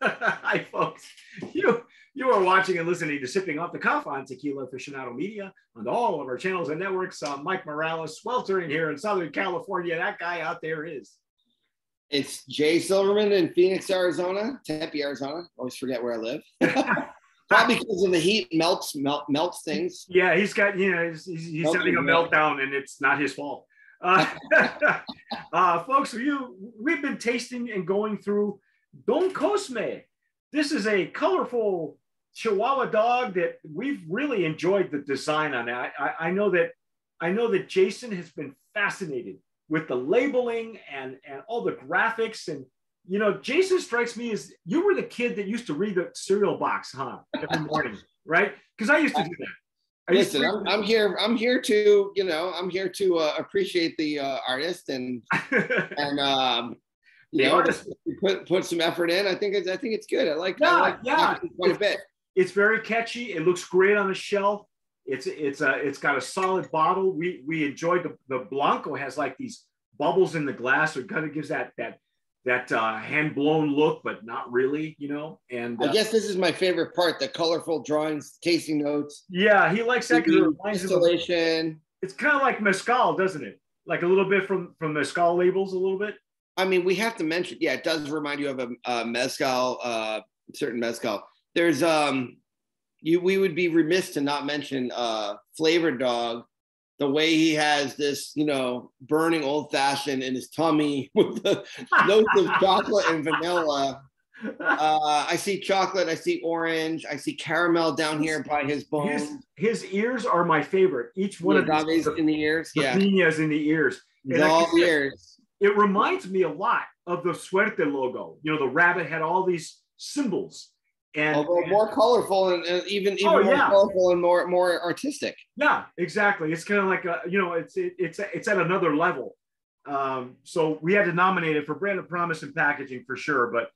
Hi, folks. You are watching and listening to Sipping Off the Cuff on Tequila Aficionado Media on all of our channels and networks. Mike Morales, sweltering here in Southern California. That guy out there is. It's Jay Silverman in Phoenix, Arizona, Tempe, Arizona. Always forget where I live. Probably because of the heat melts things. Yeah, he's got, he's having a meltdown, and it's not his fault. Folks, we've been tasting and going through Don Cosme. This is a colorful Chihuahua dog that we've really enjoyed the design on. I know that Jason has been fascinated with the labeling and all the graphics. And Jason strikes me as you were the kid that used to read the cereal box, huh? Every morning, right? Because I used to do that. Listen, I'm here to appreciate the artist and put some effort in. I think it's good. I like quite a bit. It's very catchy. It looks great on the shelf. It's got a solid bottle. We enjoyed the Blanco has like these bubbles in the glass, so it kind of gives that hand blown look, but not really, And I guess this is my favorite part: the colorful drawings, tasting notes. Yeah, he likes that because it reminds installation. It's kind of like mezcal, doesn't it? Like a little bit from mezcal labels, a little bit. I mean, we have to mention, yeah, it does remind you of a mezcal, certain mezcal. There's we would be remiss to not mention Flavored Dog, the way he has this, burning old fashioned in his tummy with the notes of chocolate and vanilla. I see chocolate, I see orange, I see caramel down here by his bones. His ears are my favorite. Each one of these in the ears, piñas in the ears. And all the ears. It reminds me a lot of the Suerte logo. The rabbit had all these symbols. And more colorful and even more colorful and more artistic. Yeah, exactly. It's kind of like it's at another level. So we had to nominate it for brand of promise and packaging for sure. But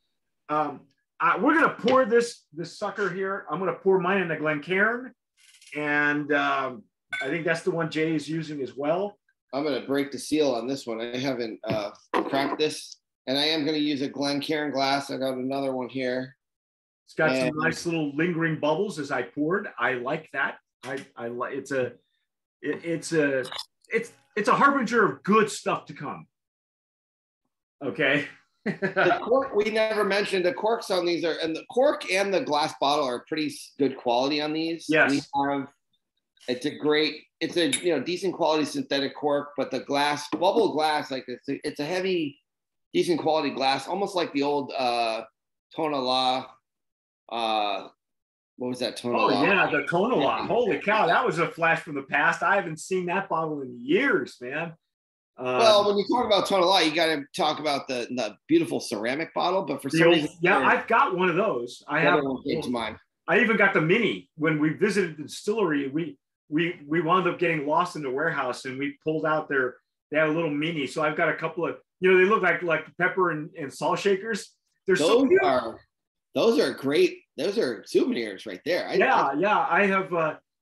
we're gonna pour this sucker here. I'm gonna pour mine in a Glencairn, and I think that's the one Jay is using as well. I'm gonna break the seal on this one. I haven't cracked this, and I am gonna use a Glencairn glass. I got another one here. It's got some nice little lingering bubbles as I poured. I like that. I like it's a harbinger of good stuff to come. Okay. The cork, we never mentioned the corks on these and the cork and the glass bottle are pretty good quality on these. Yes. It's a decent quality synthetic cork, but the glass, bubble glass, like it's a heavy, decent quality glass, almost like the old Tonala. What was that, Tonala? Oh yeah, the Tonala. Holy cow, that was a flash from the past. I haven't seen that bottle in years, man. Well, when you talk about Tonala, you got to talk about the beautiful ceramic bottle. But for some reason, I've got one of those. I have. Came to mind. I even got the mini when we visited the distillery. We wound up getting lost in the warehouse, and we pulled out they had a little mini. So I've got a couple of, they look like pepper and salt shakers. They're so cute. Those are great. Those are souvenirs right there. I have.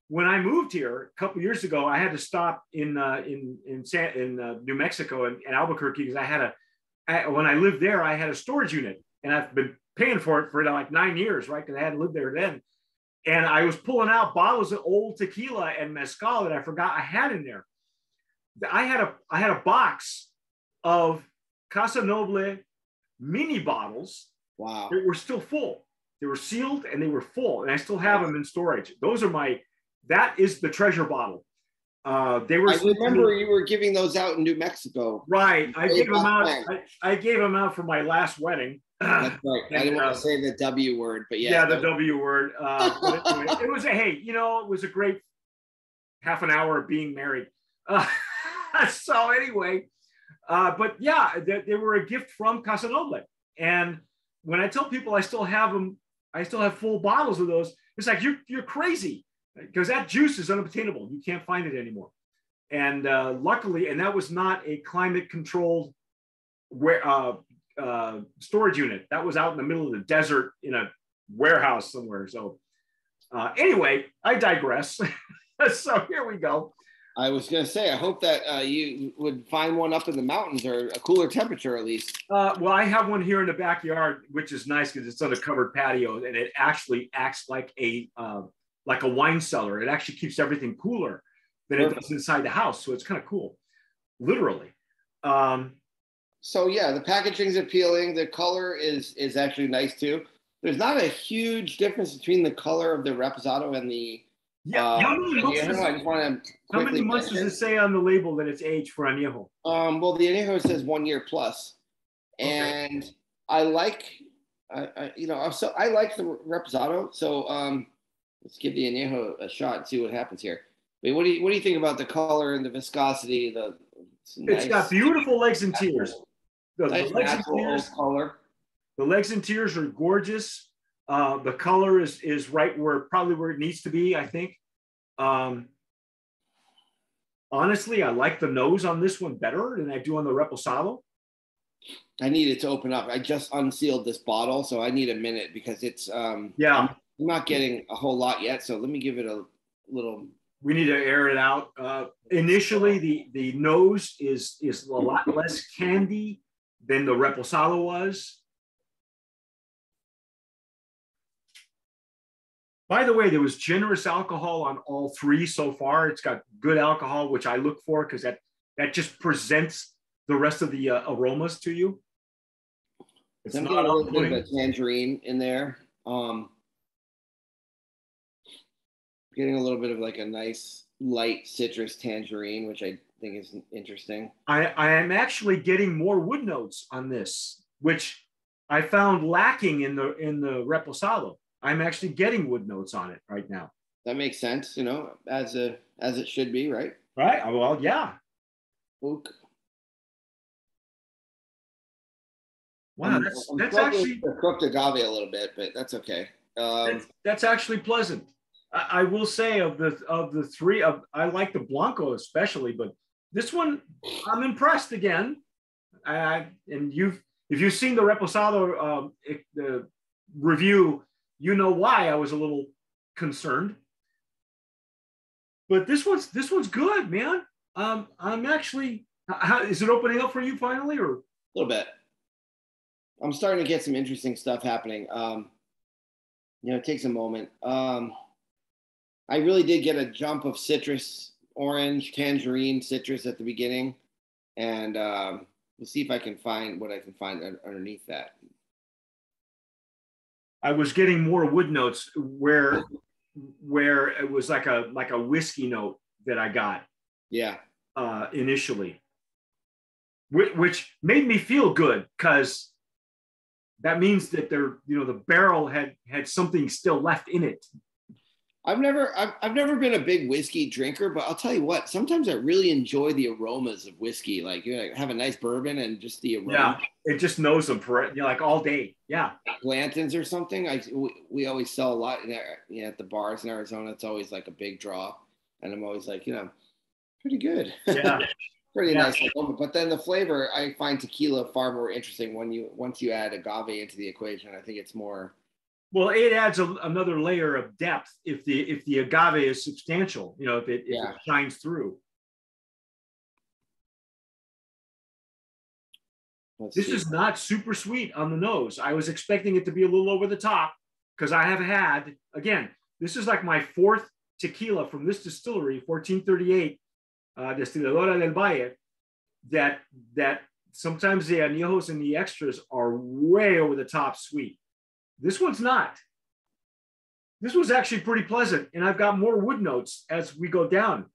When I moved here a couple years ago, I had to stop in New Mexico in Albuquerque because when I lived there, I had a storage unit, and I've been paying for it for like 9 years, right? Because I hadn't lived there then. And I was pulling out bottles of old tequila and mezcal that I forgot I had in there. I had a box of Casa Noble mini bottles. Wow. They were still full. They were sealed and they were full, and I still have them in storage. That is the treasure bottle. I remember you were giving those out in New Mexico. Right. I gave them out. I gave them out for my last wedding. That's right. I didn't want to say the W word, but yeah. Yeah, the W word. But anyway, it was a great half an hour of being married. So anyway, but yeah, they were a gift from Casa Noble. And when I tell people I still have them, I still have full bottles of those, it's like, you're crazy. Because that juice is unobtainable. You can't find it anymore. And luckily, and that was not a climate controlled storage unit. That was out in the middle of the desert in a warehouse somewhere. So anyway, I digress. So here we go. I was going to say, I hope that you would find one up in the mountains or a cooler temperature at least. Well, I have one here in the backyard, which is nice because it's on a covered patio, and it actually acts like a wine cellar. It actually keeps everything cooler than it does inside the house, so it's kind of cool, literally. So yeah, the packaging's appealing. The color is actually nice too. There's not a huge difference between the color of the Reposado and the. Yeah. How many months does it say on the label that it's aged for Anejo? Well, the Anejo says 1 year plus, and okay. I like, so I like the Reposado. So let's give the Anejo a shot and see what happens here. But what do you think about the color and the viscosity? It's got beautiful legs and tears. The legs and tears color. The legs and tears are gorgeous. The color is right where it needs to be, I think. Honestly, I like the nose on this one better than I do on the Reposado. I need it to open up. I just unsealed this bottle, so I need a minute because it's I'm not getting a whole lot yet. So let me give it a little. We need to air it out. Initially, the nose is a lot less candy than the Reposado was. By the way, there was generous alcohol on all three so far. It's got good alcohol, which I look for because that just presents the rest of the aromas to you. It's not a little bit of a tangerine in there. Getting a little bit of like a nice light citrus tangerine, which I think is interesting. I am actually getting more wood notes on this, which I found lacking in the Reposado. I'm actually getting wood notes on it right now. That makes sense, as it should be, right? Right. Well, yeah. Oak. Wow, that's actually cooked agave a little bit, but that's okay. That's actually pleasant. I will say of the three, I like the Blanco especially, but this one I'm impressed again. And if you've seen the Reposado the review, you know why I was a little concerned. But this one's good, man. I'm actually. Is it opening up for you finally, or a little bit? I'm starting to get some interesting stuff happening. It takes a moment. I really did get a jump of citrus, orange, tangerine, citrus at the beginning, and we'll see if I can find what I can find underneath that. I was getting more wood notes where it was like a whiskey note that I got. Yeah. Initially, which made me feel good because that means that the barrel had something still left in it. I've never been a big whiskey drinker, but I'll tell you what, sometimes I really enjoy the aromas of whiskey. Like have a nice bourbon and just the aroma. Yeah, it just knows them for like all day. Yeah. Blanton's or something. We always sell a lot at the bars in Arizona. It's always like a big draw. And I'm always like, pretty good. Yeah. Pretty nice aroma. But then the flavor, I find tequila far more interesting once you add agave into the equation. I think it's more. Well, it adds another layer of depth if the agave is substantial, if it shines through. This is not super sweet on the nose. I was expecting it to be a little over the top because I have had, again, this is like my fourth tequila from this distillery, 1438, Destiladora del Valle, that sometimes the añejos and the extras are way over the top sweet. This one's not. This was actually pretty pleasant, and I've got more wood notes as we go down.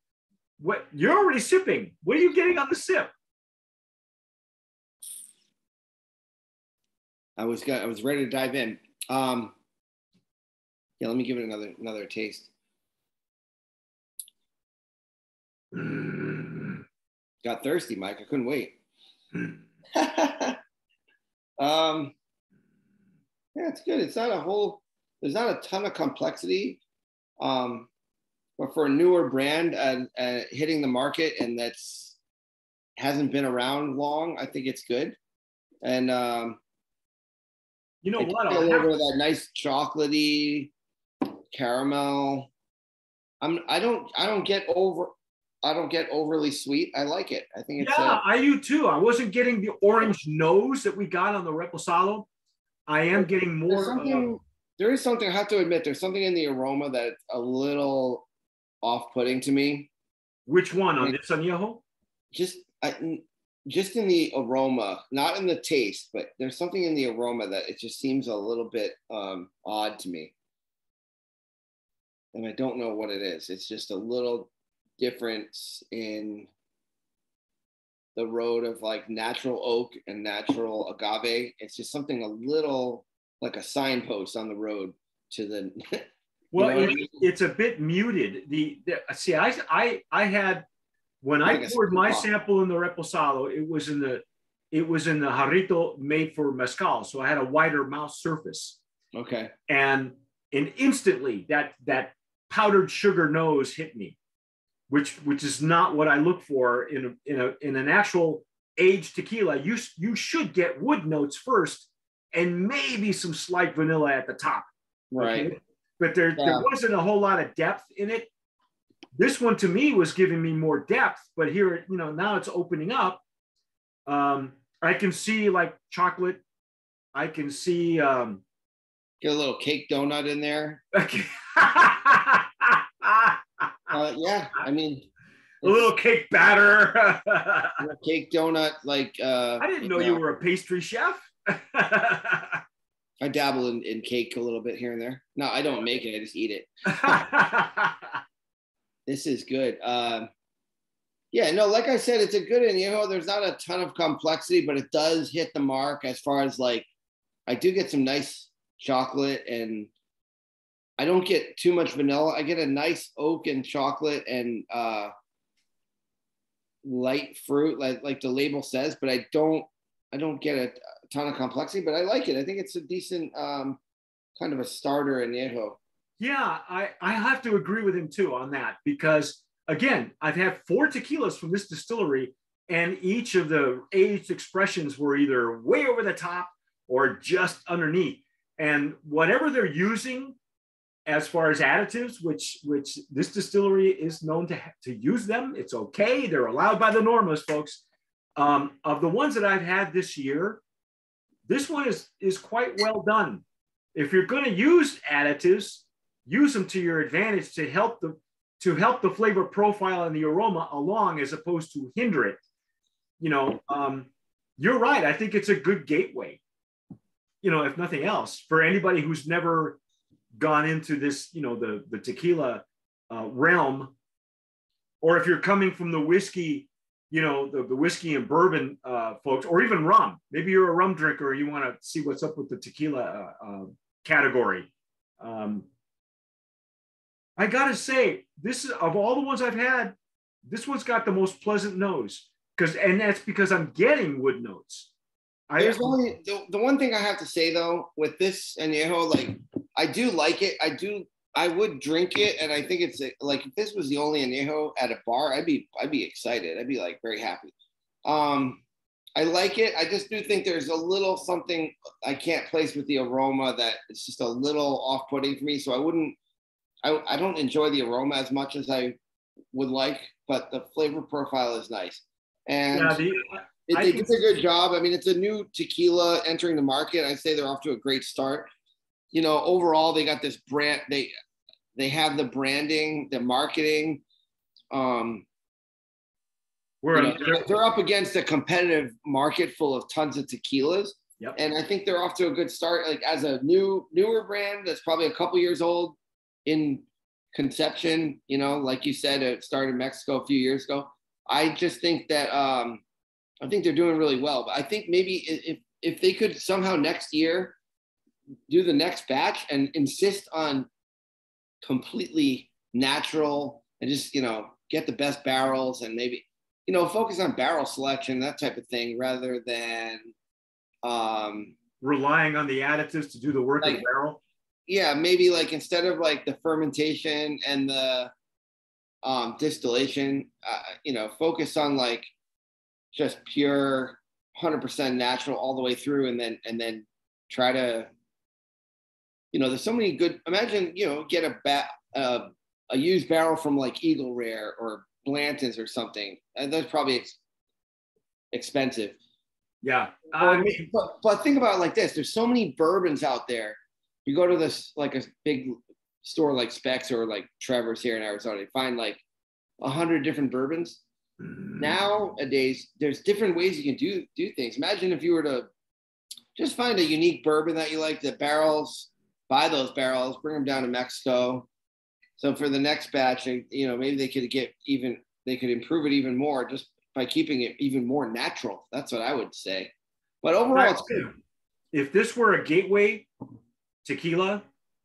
What you're already sipping? What are you getting on the sip? I was ready to dive in. Let me give it another taste. Got thirsty, Mike. I couldn't wait. Yeah, it's good. There's not a ton of complexity, but for a newer brand hitting the market and hasn't been around long, I think it's good. And you know what? A little bit of that nice chocolatey caramel. I don't get over. I don't get overly sweet. I like it. I think it's I do too. I wasn't getting the orange nose that we got on the Reposado. I am getting more. There is something, I have to admit, there's something in the aroma that's a little off-putting to me. Which one on this Anejo? Just in the aroma, not in the taste, but there's something in the aroma that it just seems a little bit odd to me. And I don't know what it is. It's just a little difference in the road of like natural oak and natural agave. It's just something a little like a signpost on the road to the. Well, it's a bit muted. See, I had when I poured my sample in the Reposado, it was in the jarrito made for mezcal, so I had a wider mouth surface. Okay. And instantly that powdered sugar nose hit me, which is not what I look for in an actual aged tequila. You should get wood notes first, and maybe some slight vanilla at the top. Right. Okay? But there wasn't a whole lot of depth in it. This one to me was giving me more depth, but here, now it's opening up. I can see like chocolate. I can see get a little cake donut in there. Yeah, I mean, a little cake batter. A cake donut, like I didn't know you were a pastry chef. I dabble in cake a little bit here and there. No, I don't make it. I just eat it. This is good. Yeah, no, like I said, it's a good Anejo. There's not a ton of complexity, but it does hit the mark as far as like, I do get some nice chocolate, and I don't get too much vanilla. I get a nice oak and chocolate and light fruit, like the label says, but I don't get a ton of complexity, but I like it. I think it's a decent kind of a starter Anejo. Yeah, I have to agree with him too on that, because again, I've had 4 tequilas from this distillery, and each of the aged expressions were either way over the top or just underneath. And whatever they're using as far as additives, which this distillery is known to use them, it's okay. They're allowed by the normas, folks. Of the ones that I've had this year, this one is quite well done. If you're going to use additives, use them to your advantage to help the flavor profile and the aroma along, as opposed to hinder it. You're right. I think it's a good gateway, if nothing else, for anybody who's never gone into this, the tequila realm, or if you're coming from the whiskey, the whiskey and bourbon folks, or even rum. Maybe you're a rum drinker and you want to see what's up with the tequila category. I gotta say, this is, of all the ones I've had, this one's got the most pleasant nose, and that's because I'm getting wood notes. There's only the one thing I have to say though with this Anejo, like I do like it. I would drink it, and I think it's like if this was the only Anejo at a bar, I'd be excited. I'd be like very happy. I like it. I just do think there's a little something I can't place with the aroma that it's just a little off-putting for me. So I don't enjoy the aroma as much as I would like, but the flavor profile is nice. And they did a good job. I mean, it's a new tequila entering the market. I'd say they're off to a great start. Overall, they got this brand. They have the branding, the marketing. They're up against a competitive market full of tons of tequilas. Yep. And I think they're off to a good start. Like as a newer brand that's probably a couple years old in conception, like you said, it started in Mexico a few years ago. I just think that I think they're doing really well. But I think maybe if they could somehow next year do the next batch and insist on completely natural and just, get the best barrels and maybe, focus on barrel selection, that type of thing, rather than relying on the additives to do the work of the barrel. Yeah, maybe like instead of like the fermentation and the distillation, focus on like just pure 100% natural all the way through, and then try to, there's so many good. Imagine, get a used barrel from like Eagle Rare or Blanton's or something. And that's probably expensive. Yeah. But think about it like this. There's so many bourbons out there. You go to this, like a big store like Specs or like Trevor's here in Arizona, you find like 100 different bourbons. Nowadays, there's different ways you can do things. Imagine if you were to just find a unique bourbon that you like, the barrels, buy those barrels, bring them down to Mexico. So for the next batch, maybe they could improve it even more just by keeping it even more natural. That's what I would say. But overall, it's good. If this were a gateway tequila,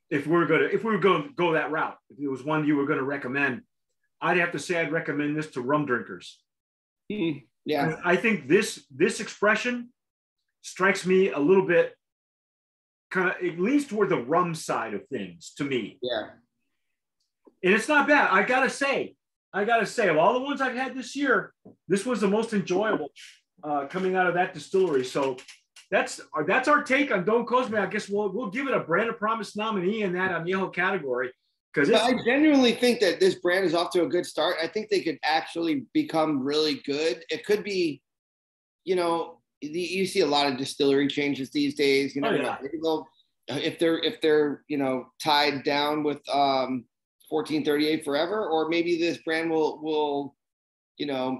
if we were going to go that route, if it was one you were going to recommend, I'd have to say I'd recommend this to rum drinkers. Yeah. I think this expression strikes me a little bit kind of, it leans toward the rum side of things to me. Yeah. And it's not bad. I gotta say, of all the ones I've had this year, this was the most enjoyable coming out of that distillery. So that's our take on Don Cosme. I guess we'll give it a brand of promise nominee in that Anejo category. Because I genuinely think that this brand is off to a good start. I think they could actually become really good. It could be, you see a lot of distillery changes these days. If they're tied down with 1438 forever, or maybe this brand will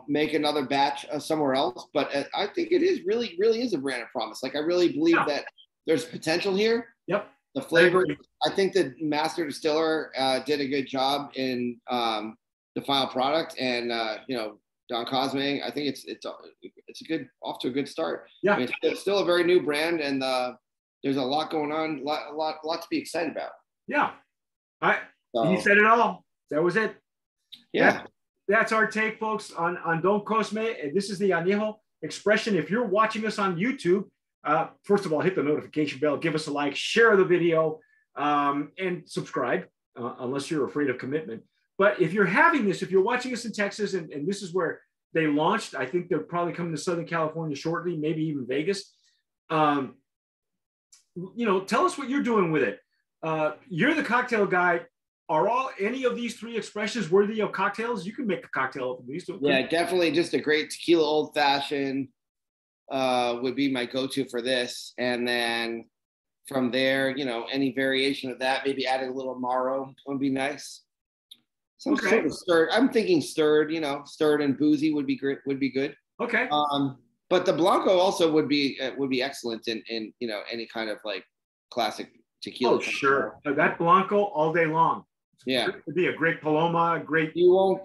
make another batch somewhere else. But I think it is really is a brand of promise. Like I really believe that there's potential here. Yep. The flavor, I think the master distiller did a good job in the final product, and Don Cosme, I think it's off to a good start. Yeah, I mean, it's still a very new brand, and there's a lot going on, lot to be excited about. Yeah, you said it all. That was it. Yeah, that's our take, folks, on Don Cosme. And this is the Anejo expression. If you're watching us on YouTube, first of all, hit the notification bell, give us a like, share the video, and subscribe, unless you're afraid of commitment. But if you're watching us in Texas, and this is where they launched, I think they're probably coming to Southern California shortly, maybe even Vegas. Tell us what you're doing with it. You're the cocktail guy. Are any of these three expressions worthy of cocktails? You can make a cocktail of these. Yeah, definitely. Just a great tequila old fashioned would be my go-to for this. And then from there, any variation of that, maybe adding a little Amaro would be nice. Some sort of stirred. I'm thinking stirred, stirred and boozy would be great, would be good. Okay. But the Blanco also would be excellent in any kind of like classic tequila. Oh, sure. That Blanco all day long. Yeah. It'd be a great Paloma, great. You won't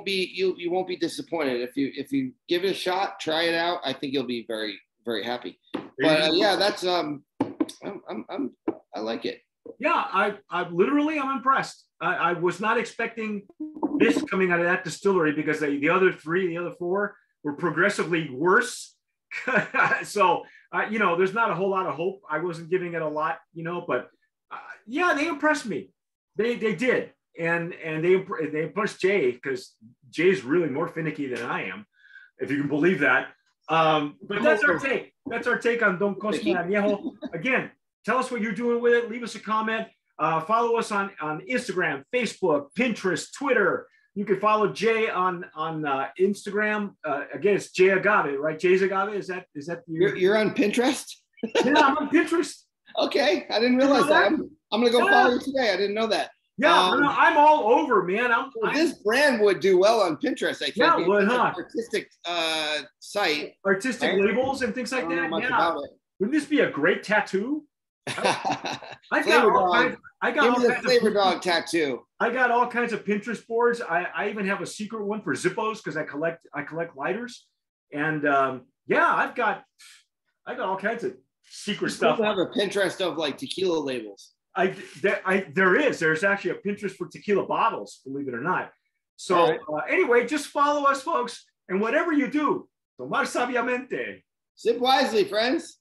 be disappointed if you give it a shot, try it out. I think you'll be very, very happy. But that's I like it. Yeah, I'm impressed. I was not expecting this coming out of that distillery, because the other four were progressively worse. So, there's not a whole lot of hope. I wasn't giving it a lot, but they impressed me. They did. And they impressed Jay, because Jay's really more finicky than I am, if you can believe that. But that's our take. That's our take on Don Cosme Anejo. Again, tell us what you're doing with it. Leave us a comment. Follow us on Instagram, Facebook, Pinterest, Twitter. You can follow Jay on Instagram. Again, it's Jay Agave, right? Jay's Agave. Is that you're on Pinterest? Yeah, I'm on Pinterest. Okay, I didn't realize that. I'm gonna go follow you today. I didn't know that. Yeah, I'm all over, man. This brand would do well on Pinterest. I think. Yeah, it would, huh? Artistic site. Artistic labels and things like that. Yeah. About it. Wouldn't this be a great tattoo? I got the flavor dog tattoo. I got all kinds of Pinterest boards. I even have a secret one for Zippos, because I collect lighters. And I've got all kinds of secret stuff. I have a Pinterest of like tequila labels. There's actually a Pinterest for tequila bottles, believe it or not. So anyway, just follow us, folks, and whatever you do, tomar sabiamente. Sip wisely, friends.